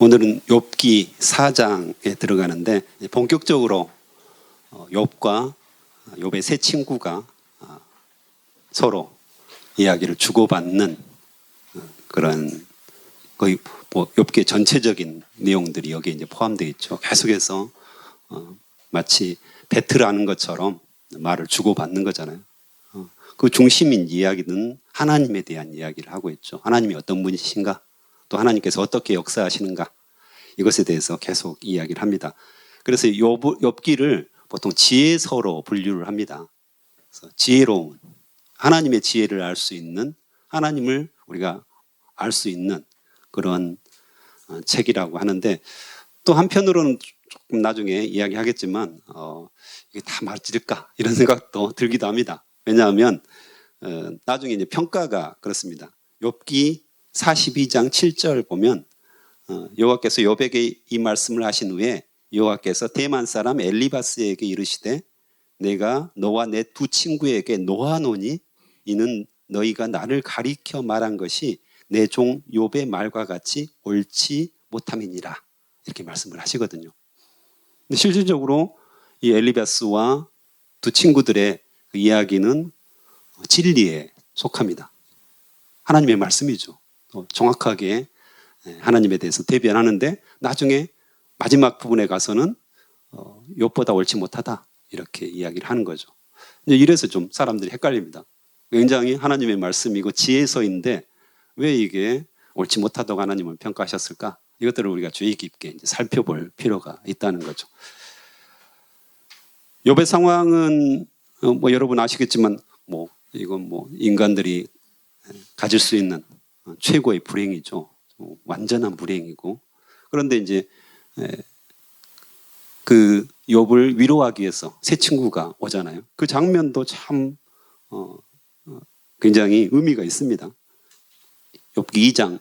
오늘은 욥기 4장에 들어가는데 본격적으로 욥과 욥의 세 친구가 서로 이야기를 주고받는 그런 거의 욥기의 전체적인 내용들이 여기에 이제 포함되어 있죠. 계속해서 마치 배틀하는 것처럼 말을 주고받는 거잖아요. 그 중심인 이야기는 하나님에 대한 이야기를 하고 있죠. 하나님이 어떤 분이신가? 또 하나님께서 어떻게 역사하시는가? 이것에 대해서 계속 이야기를 합니다. 그래서 욥기를 보통 지혜서로 분류를 합니다. 그래서 지혜로운, 하나님의 지혜를 알 수 있는, 하나님을 우리가 알 수 있는 그런 책이라고 하는데, 또 한편으로는 조금 나중에 이야기하겠지만 이게 다 맞을까? 이런 생각도 들기도 합니다. 왜냐하면 나중에 이제 평가가 그렇습니다. 욥기 42장 7절 보면 여호와께서 욥에게 이 말씀을 하신 후에 여호와께서 대만 사람 엘리바스에게 이르시되 내가 너와 내 두 친구에게 노하노니 이는 너희가 나를 가리켜 말한 것이 내 종 욥의 말과 같이 옳지 못함이니라, 이렇게 말씀을 하시거든요. 근데 실질적으로 이 엘리바스와 두 친구들의 그 이야기는 진리에 속합니다. 하나님의 말씀이죠. 정확하게 하나님에 대해서 대변하는데 나중에 마지막 부분에 가서는 욥보다 옳지 못하다, 이렇게 이야기를 하는 거죠. 이래서 좀 사람들이 헷갈립니다. 굉장히 하나님의 말씀이고 지혜서인데 왜 이게 옳지 못하다고 하나님을 평가하셨을까? 이것들을 우리가 주의 깊게 이제 살펴볼 필요가 있다는 거죠. 욥의 상황은 여러분 아시겠지만 이건 인간들이 가질 수 있는 최고의 불행이죠. 완전한 불행이고, 그런데 이제 그 욥을 위로하기 위해서 세 친구가 오잖아요. 그 장면도 참 굉장히 의미가 있습니다. 욥기 2장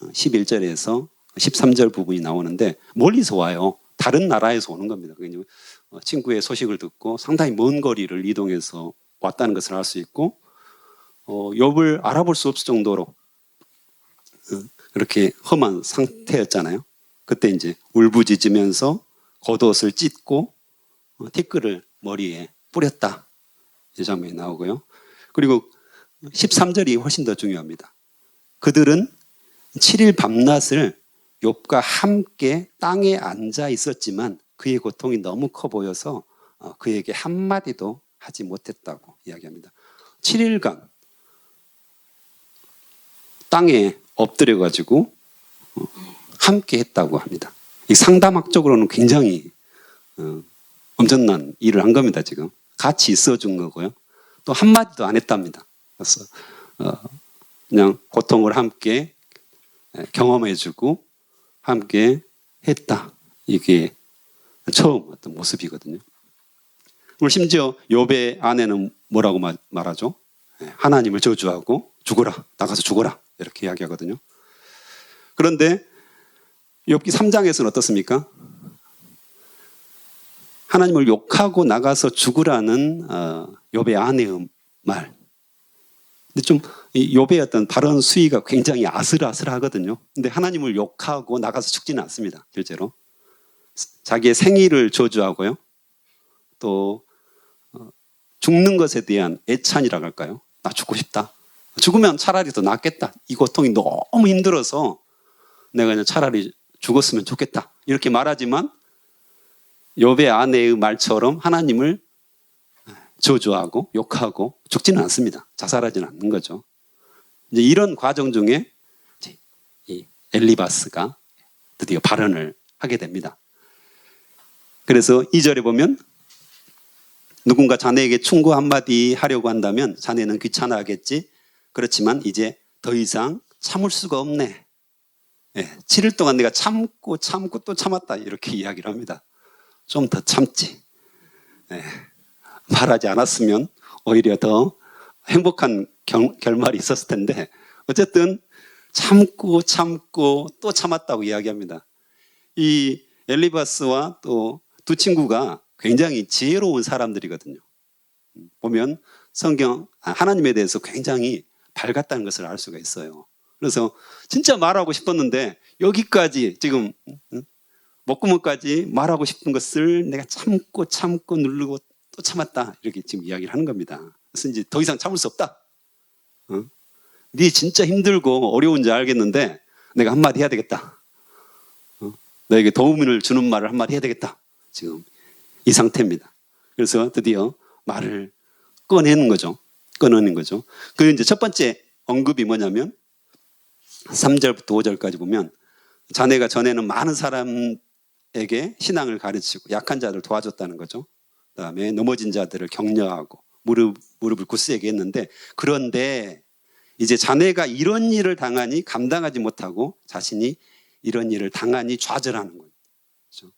11절에서 13절 부분이 나오는데 멀리서 와요. 다른 나라에서 오는 겁니다. 친구의 소식을 듣고 상당히 먼 거리를 이동해서 왔다는 것을 알 수 있고, 욥을 알아볼 수 없을 정도로 그렇게 험한 상태였잖아요. 그때 이제 울부짖으면서 겉옷을 찢고 티끌을 머리에 뿌렸다, 이 장면이 나오고요. 그리고 13절이 훨씬 더 중요합니다. 그들은 7일 밤낮을 욥과 함께 땅에 앉아 있었지만 그의 고통이 너무 커 보여서 그에게 한마디도 하지 못했다고 이야기합니다. 7일간 땅에 엎드려가지고 함께 했다고 합니다. 이 상담학적으로는 굉장히 엄청난 일을 한 겁니다. 지금 같이 있어준 거고요. 또 한마디도 안 했답니다. 그래서 그냥 고통을 함께 경험해주고 함께 했다, 이게 처음 어떤 모습이거든요. 그리고 심지어 욥의 아내는 뭐라고 말하죠? 하나님을 저주하고 죽어라, 나가서 죽어라, 이렇게 이야기하거든요. 그런데 욥기 3장에서는 어떻습니까? 하나님을 욕하고 나가서 죽으라는 욥의 아내의 말. 근데 좀 욥의 어떤 발언 수위가 굉장히 아슬아슬하거든요. 근데 하나님을 욕하고 나가서 죽지는 않습니다. 실제로 자기의 생일을 저주하고요. 또 죽는 것에 대한 애찬이라고 할까요? 나 죽고 싶다. 죽으면 차라리 더 낫겠다. 이 고통이 너무 힘들어서 내가 그냥 차라리 죽었으면 좋겠다, 이렇게 말하지만 욥의 아내의 말처럼 하나님을 저주하고 욕하고 죽지는 않습니다. 자살하지는 않는 거죠. 이제 이런 과정 중에 이 엘리바스가 드디어 발언을 하게 됩니다. 그래서 2절에 보면 누군가 자네에게 충고 한마디 하려고 한다면 자네는 귀찮아하겠지. 그렇지만 이제 더 이상 참을 수가 없네. 7일 동안 내가 참고 또 참았다, 이렇게 이야기를 합니다. 좀 더 참지. 말하지 않았으면 오히려 더 행복한 결말이 있었을 텐데 어쨌든 참고 또 참았다고 이야기합니다. 이 엘리바스와 또 두 친구가 굉장히 지혜로운 사람들이거든요. 보면 성경 하나님에 대해서 굉장히 밝았다는 것을 알 수가 있어요. 그래서 진짜 말하고 싶었는데 여기까지 지금 목구멍까지 말하고 싶은 것을 내가 참고 누르고 또 참았다. 이렇게 지금 이야기를 하는 겁니다. 그래서 이제 더 이상 참을 수 없다. 네 진짜 힘들고 어려운지 알겠는데 내가 한마디 해야 되겠다. 너에게 도움을 주는 말을 한마디 해야 되겠다. 지금 이 상태입니다. 그래서 드디어 말을 꺼내는 거죠. 그 이제 첫 번째 언급이 뭐냐면 3절부터 5절까지 보면 자네가 전에는 많은 사람에게 신앙을 가르치고 약한 자들을 도와줬다는 거죠. 그다음에 넘어진 자들을 격려하고 무릎을 굳세게 했는데 그런데 이제 자네가 이런 일을 당하니 감당하지 못하고 자신이 이런 일을 당하니 좌절하는 거죠. 그렇죠?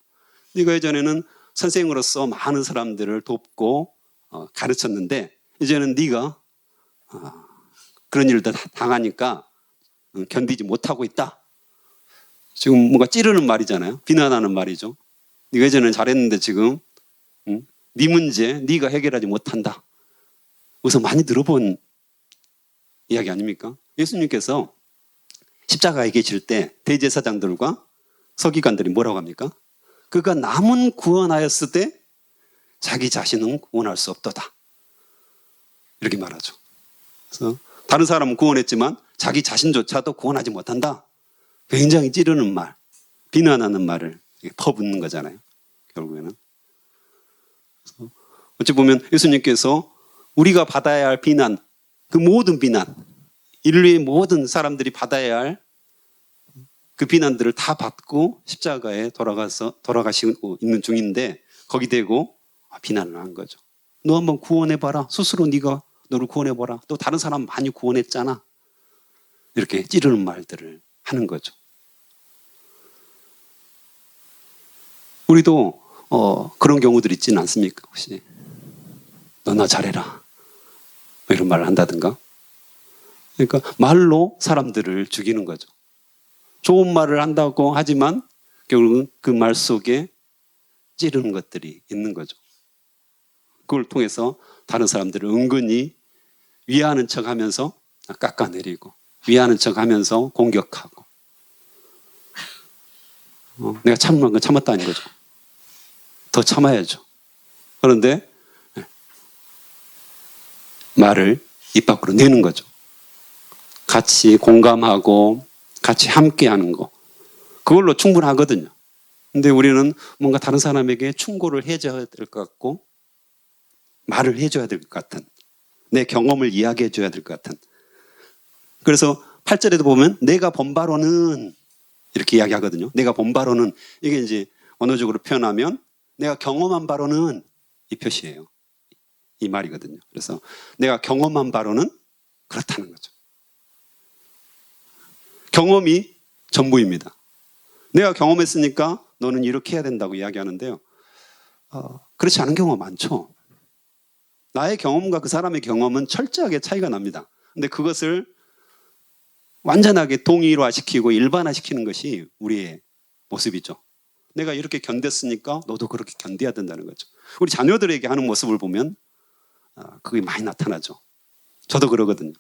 네가 예전에는 선생으로서 많은 사람들을 돕고 가르쳤는데 이제는 네가 그런 일을 당하니까 견디지 못하고 있다. 지금 뭔가 찌르는 말이잖아요. 비난하는 말이죠. 네가 예전에는 잘했는데 지금 네 문제 네가 해결하지 못한다. 그래서 많이 들어본 이야기 아닙니까? 예수님께서 십자가에 계실 때 대제사장들과 서기관들이 뭐라고 합니까? 그가 남은 구원하였을 때 자기 자신은 구원할 수 없도다. 이렇게 말하죠. 그래서 다른 사람은 구원했지만 자기 자신조차도 구원하지 못한다. 굉장히 찌르는 말, 비난하는 말을 퍼붓는 거잖아요. 결국에는. 그래서 어찌 보면 예수님께서 우리가 받아야 할 비난, 그 모든 비난, 인류의 모든 사람들이 받아야 할 그 비난들을 다 받고 십자가에 돌아가시고 있는 중인데 거기 대고 비난을 한 거죠. 너 한번 구원해봐라. 스스로 네가 너를 구원해봐라. 또 다른 사람 많이 구원했잖아. 이렇게 찌르는 말들을 하는 거죠. 우리도 그런 경우들 있지는 않습니까? 혹시 너나 잘해라. 뭐 이런 말을 한다든가. 그러니까 말로 사람들을 죽이는 거죠. 좋은 말을 한다고 하지만 결국은 그 말 속에 찌르는 것들이 있는 거죠. 그걸 통해서 다른 사람들을 은근히 위하는 척하면서 깎아내리고 위하는 척하면서 공격하고 내가 참는 건 참았다는 거죠. 더 참아야죠. 그런데 말을 입 밖으로 내는 거죠. 같이 공감하고 같이 함께하는 거. 그걸로 충분하거든요. 근데 우리는 뭔가 다른 사람에게 충고를 해줘야 될 것 같고 말을 해줘야 될 것 같은 내 경험을 이야기해 줘야 될 것 같은 그래서 8절에도 보면 내가 본 바로는 이렇게 이야기하거든요. 내가 본 바로는 이게 이제 언어적으로 표현하면 내가 경험한 바로는 이 표시예요. 이 말이거든요. 그래서 내가 경험한 바로는 그렇다는 거죠. 경험이 전부입니다. 내가 경험했으니까 너는 이렇게 해야 된다고 이야기하는데요. 그렇지 않은 경우가 많죠. 나의 경험과 그 사람의 경험은 철저하게 차이가 납니다. 근데 그것을 완전하게 동일화시키고 일반화시키는 것이 우리의 모습이죠. 내가 이렇게 견뎠으니까 너도 그렇게 견뎌야 된다는 거죠. 우리 자녀들에게 하는 모습을 보면 그게 많이 나타나죠. 저도 그러거든요.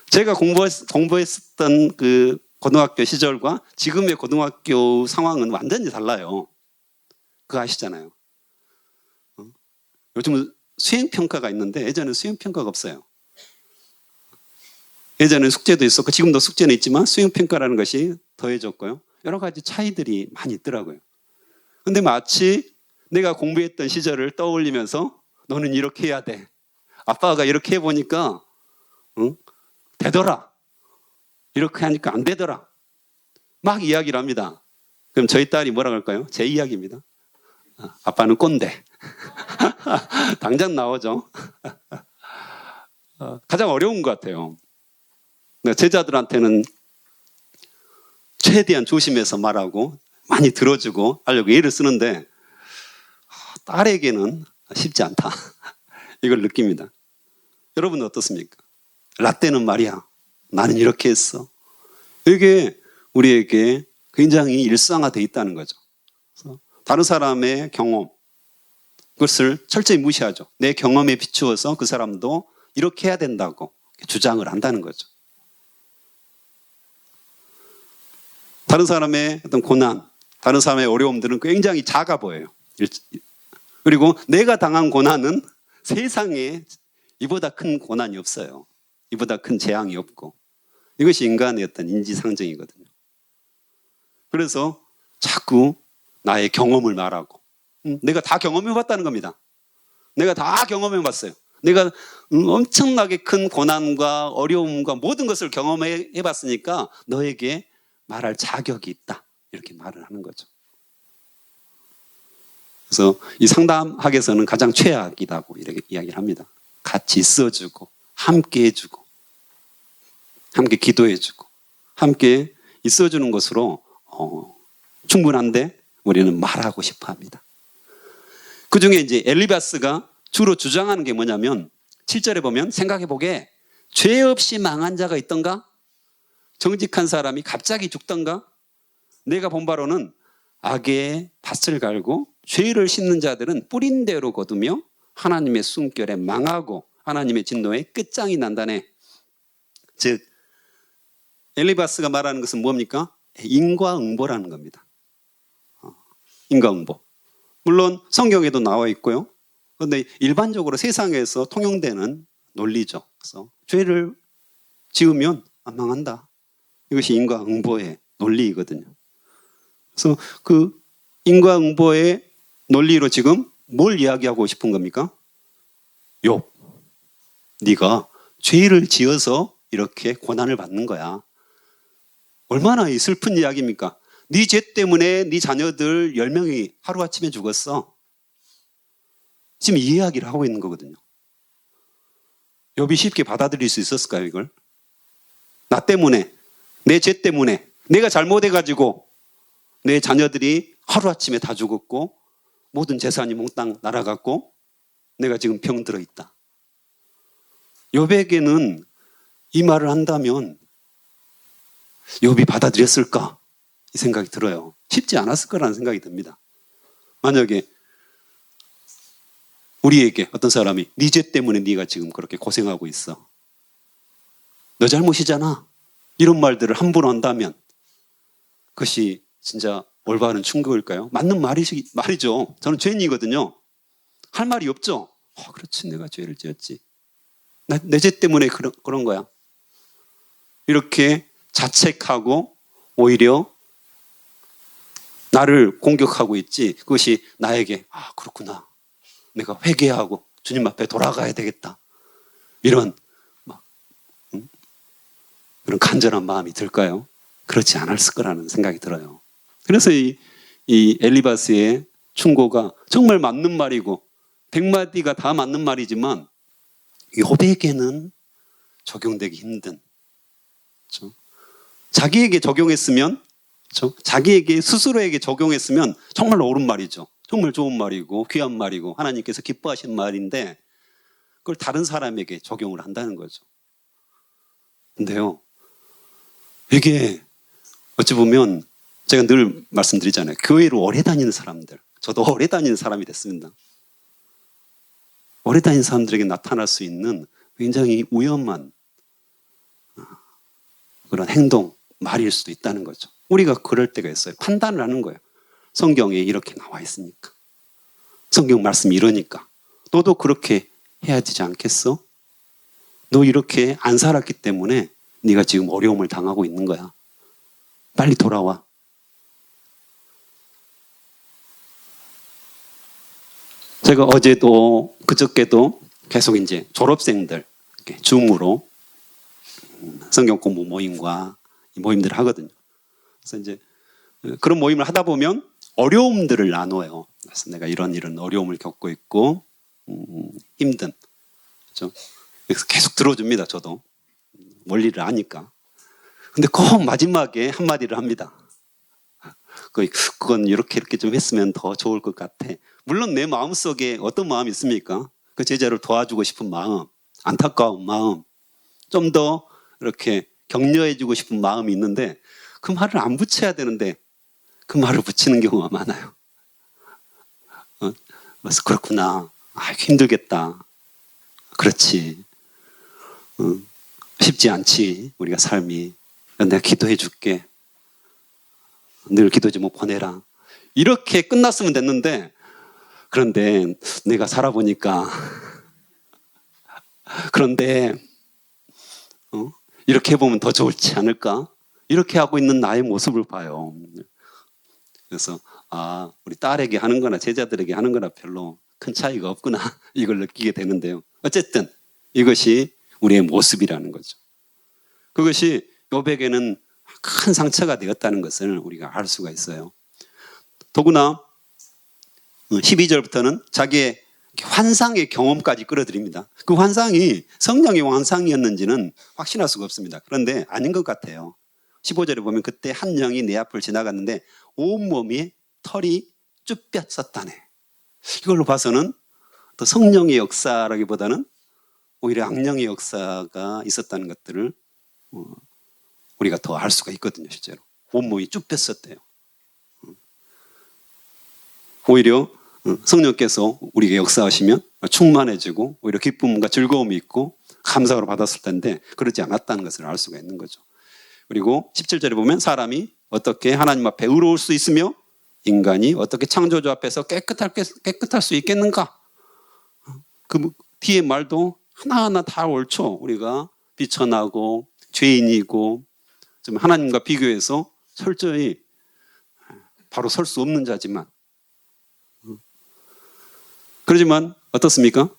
제가 공부했었던 그 고등학교 시절과 지금의 고등학교 상황은 완전히 달라요. 그거 아시잖아요. 요즘은 수행평가가 있는데 예전에는 수행평가가 없어요. 예전에는 숙제도 있었고 지금도 숙제는 있지만 수행평가라는 것이 더해졌고요. 여러 가지 차이들이 많이 있더라고요. 근데 마치 내가 공부했던 시절을 떠올리면서 너는 이렇게 해야 돼. 아빠가 이렇게 해보니까 되더라. 이렇게 하니까 안 되더라. 막 이야기를 합니다. 그럼 저희 딸이 뭐라고 할까요? 제 이야기입니다. 아빠는 꼰대. 당장 나오죠. 가장 어려운 것 같아요. 제자들한테는 최대한 조심해서 말하고 많이 들어주고 하려고 예를 쓰는데 딸에게는 쉽지 않다. 이걸 느낍니다. 여러분은 어떻습니까? 라떼는 말이야. 나는 이렇게 했어. 이게 우리에게 굉장히 일상화되어 있다는 거죠. 그래서 다른 사람의 경험, 그것을 철저히 무시하죠. 내 경험에 비추어서 그 사람도 이렇게 해야 된다고 주장을 한다는 거죠. 다른 사람의 어떤 고난, 다른 사람의 어려움들은 굉장히 작아 보여요. 그리고 내가 당한 고난은 세상에 이보다 큰 고난이 없어요. 이보다 큰 재앙이 없고. 이것이 인간의 어떤 인지상정이거든요. 그래서 자꾸 나의 경험을 말하고, 내가 다 경험해봤다는 겁니다. 내가 다 경험해봤어요. 내가 엄청나게 큰 고난과 어려움과 모든 것을 경험해봤으니까 너에게 말할 자격이 있다. 이렇게 말을 하는 거죠. 그래서 이 상담학에서는 가장 최악이라고 이렇게 이야기를 합니다. 같이 있어주고, 함께 해주고, 함께 기도해주고, 함께 있어주는 것으로 충분한데 우리는 말하고 싶어 합니다. 그 중에 이제 엘리바스가 주로 주장하는 게 뭐냐면 7절에 보면 생각해보게 죄 없이 망한 자가 있던가? 정직한 사람이 갑자기 죽던가? 내가 본 바로는 악의 밭을 갈고 죄를 씻는 자들은 뿌린 대로 거두며 하나님의 숨결에 망하고 하나님의 진노에 끝장이 난다네. 즉 엘리바스가 말하는 것은 뭡니까? 인과응보라는 겁니다. 인과응보. 물론 성경에도 나와 있고요. 그런데 일반적으로 세상에서 통용되는 논리죠. 그래서 죄를 지으면 망한다. 이것이 인과응보의 논리이거든요. 그래서 그 인과응보의 논리로 지금 뭘 이야기하고 싶은 겁니까? 욥, 네가 죄를 지어서 이렇게 고난을 받는 거야. 얼마나 슬픈 이야기입니까? 네 죄 때문에 네 자녀들 10명이 하루아침에 죽었어. 지금 이 이야기를 하고 있는 거거든요. 욥이 쉽게 받아들일 수 있었을까요, 이걸? 나 때문에, 내 죄 때문에, 내가 잘못해가지고 내 자녀들이 하루아침에 다 죽었고 모든 재산이 몽땅 날아갔고 내가 지금 병들어 있다. 욥에게는 이 말을 한다면 욥이 받아들였을까? 이 생각이 들어요. 쉽지 않았을 거라는 생각이 듭니다. 만약에 우리에게 어떤 사람이 네 죄 때문에 네가 지금 그렇게 고생하고 있어. 너 잘못이잖아. 이런 말들을 함부로 한다면 그것이 진짜 올바른 충격일까요? 맞는 말이죠. 저는 죄인이거든요. 할 말이 없죠. 그렇지, 내가 죄를 지었지. 내 죄 때문에 그런 거야. 이렇게 자책하고 오히려 나를 공격하고 있지. 그것이 나에게 그렇구나. 내가 회개하고 주님 앞에 돌아가야 되겠다. 이런 그런 간절한 마음이 들까요? 그렇지 않았을 거라는 생각이 들어요. 그래서 이 엘리바스의 충고가 정말 맞는 말이고 100마디가 다 맞는 말이지만 욥에게는 적용되기 힘든, 그렇죠? 자기에게 적용했으면, 그렇죠? 자기에게 스스로에게 적용했으면 정말 옳은 말이죠. 정말 좋은 말이고 귀한 말이고 하나님께서 기뻐하시는 말인데 그걸 다른 사람에게 적용을 한다는 거죠. 근데요, 이게 어찌 보면 제가 늘 말씀드리잖아요. 교회로 오래 다니는 사람들, 저도 오래 다니는 사람이 됐습니다. 오래 다니는 사람들에게 나타날 수 있는 굉장히 위험한 그런 행동, 말일 수도 있다는 거죠. 우리가 그럴 때가 있어요. 판단을 하는 거예요. 성경에 이렇게 나와 있으니까. 성경 말씀이 이러니까. 너도 그렇게 해야 되지 않겠어? 너 이렇게 안 살았기 때문에 네가 지금 어려움을 당하고 있는 거야. 빨리 돌아와. 제가 어제도 그저께도 계속 이제 졸업생들 이렇게 줌으로 성경 공부 모임과 모임들을 하거든요. 그래서 이제 그런 모임을 하다 보면 어려움들을 나눠요. 그래서 내가 이런 어려움을 겪고 있고 힘든, 그렇죠? 그래서 계속 들어줍니다. 저도 원리를 아니까. 근데 꼭 마지막에 한마디를 합니다. 그건 이렇게 좀 했으면 더 좋을 것 같아. 물론 내 마음속에 어떤 마음이 있습니까? 그 제자를 도와주고 싶은 마음, 안타까운 마음, 좀 더 이렇게 격려해주고 싶은 마음이 있는데 그 말을 안 붙여야 되는데 그 말을 붙이는 경우가 많아요. 그래서 그렇구나. 힘들겠다. 그렇지. 쉽지 않지. 우리가 삶이. 내가 기도해 줄게. 늘 기도 제목 보내라. 이렇게 끝났으면 됐는데, 그런데 내가 살아보니까, 그런데 이렇게 해보면 더 좋을지 않을까? 이렇게 하고 있는 나의 모습을 봐요. 그래서 우리 딸에게 하는 거나 제자들에게 하는 거나 별로 큰 차이가 없구나 이걸 느끼게 되는데요. 어쨌든 이것이 우리의 모습이라는 거죠. 그것이 욥에게는 큰 상처가 되었다는 것을 우리가 알 수가 있어요. 더구나 12절부터는 자기의 환상의 경험까지 끌어들입니다. 그 환상이 성령의 환상이었는지는 확신할 수가 없습니다. 그런데 아닌 것 같아요. 15절에 보면 그때 한 영이 내 앞을 지나갔는데 온몸이 털이 쭈뼛었다네. 이걸로 봐서는 또 성령의 역사라기보다는 오히려 악령의 역사가 있었다는 것들을 우리가 더 알 수가 있거든요. 실제로 온몸이 쭈뼛었대요. 오히려 성령께서 우리에게 역사하시면 충만해지고 오히려 기쁨과 즐거움이 있고 감사로 받았을 텐데 그러지 않았다는 것을 알 수가 있는 거죠. 그리고 17절에 보면 사람이 어떻게 하나님 앞에 의로울 수 있으며 인간이 어떻게 창조주 앞에서 깨끗할 수 있겠는가? 그 뒤에 말도 하나하나 다 옳죠. 우리가 비천하고 죄인이고 좀 하나님과 비교해서 철저히 바로 설 수 없는 자지만 그러지만 어떻습니까?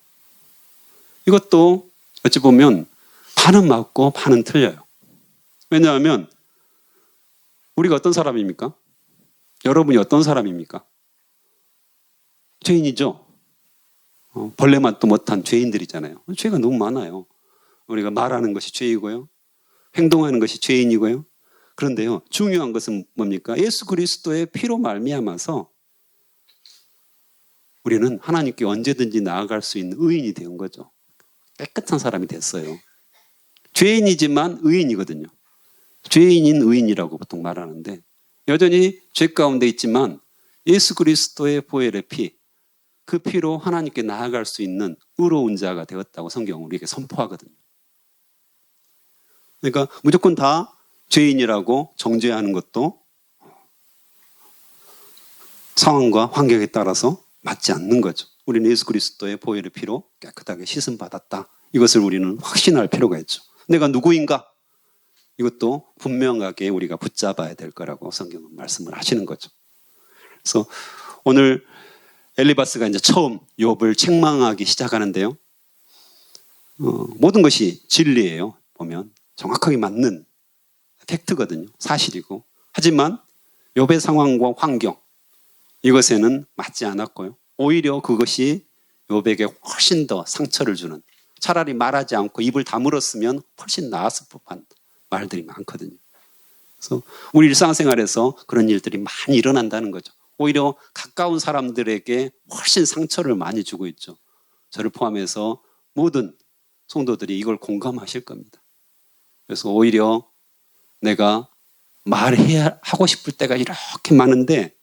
이것도 어찌 보면 반은 맞고 반은 틀려요. 왜냐하면 우리가 어떤 사람입니까? 여러분이 어떤 사람입니까? 죄인이죠. 벌레 맛도 못한 죄인들이잖아요. 죄가 너무 많아요. 우리가 말하는 것이 죄이고요. 행동하는 것이 죄인이고요. 그런데요, 중요한 것은 뭡니까? 예수 그리스도의 피로 말미암아서 우리는 하나님께 언제든지 나아갈 수 있는 의인이 된 거죠. 깨끗한 사람이 됐어요. 죄인이지만 의인이거든요. 죄인인 의인이라고 보통 말하는데 여전히 죄 가운데 있지만 예수 그리스도의 보혈의 피, 그 피로 하나님께 나아갈 수 있는 의로운 자가 되었다고 성경은 우리에게 선포하거든요. 그러니까 무조건 다 죄인이라고 정죄하는 것도 상황과 환경에 따라서 맞지 않는 거죠. 우리는 예수 그리스도의 보혈의 피로 깨끗하게 씻음 받았다. 이것을 우리는 확신할 필요가 있죠. 내가 누구인가? 이것도 분명하게 우리가 붙잡아야 될 거라고 성경은 말씀을 하시는 거죠. 그래서 오늘 엘리바스가 이제 처음 욥을 책망하기 시작하는데요. 모든 것이 진리예요. 보면 정확하게 맞는 팩트거든요. 사실이고. 하지만 욥의 상황과 환경 이것에는 맞지 않았고요. 오히려 그것이 욥에게 훨씬 더 상처를 주는, 차라리 말하지 않고 입을 다물었으면 훨씬 나았을 법한 말들이 많거든요. 그래서 우리 일상생활에서 그런 일들이 많이 일어난다는 거죠. 오히려 가까운 사람들에게 훨씬 상처를 많이 주고 있죠. 저를 포함해서 모든 성도들이 이걸 공감하실 겁니다. 그래서 오히려 내가 하고 싶을 때가 이렇게 많은데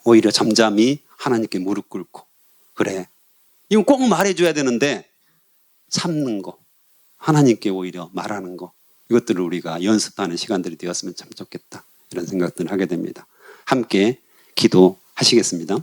오히려 잠잠히 하나님께 무릎 꿇고 그래, 이건 꼭 말해줘야 되는데 참는 거, 하나님께 오히려 말하는 거, 이것들을 우리가 연습하는 시간들이 되었으면 참 좋겠다 이런 생각들을 하게 됩니다. 함께 기도하시겠습니다.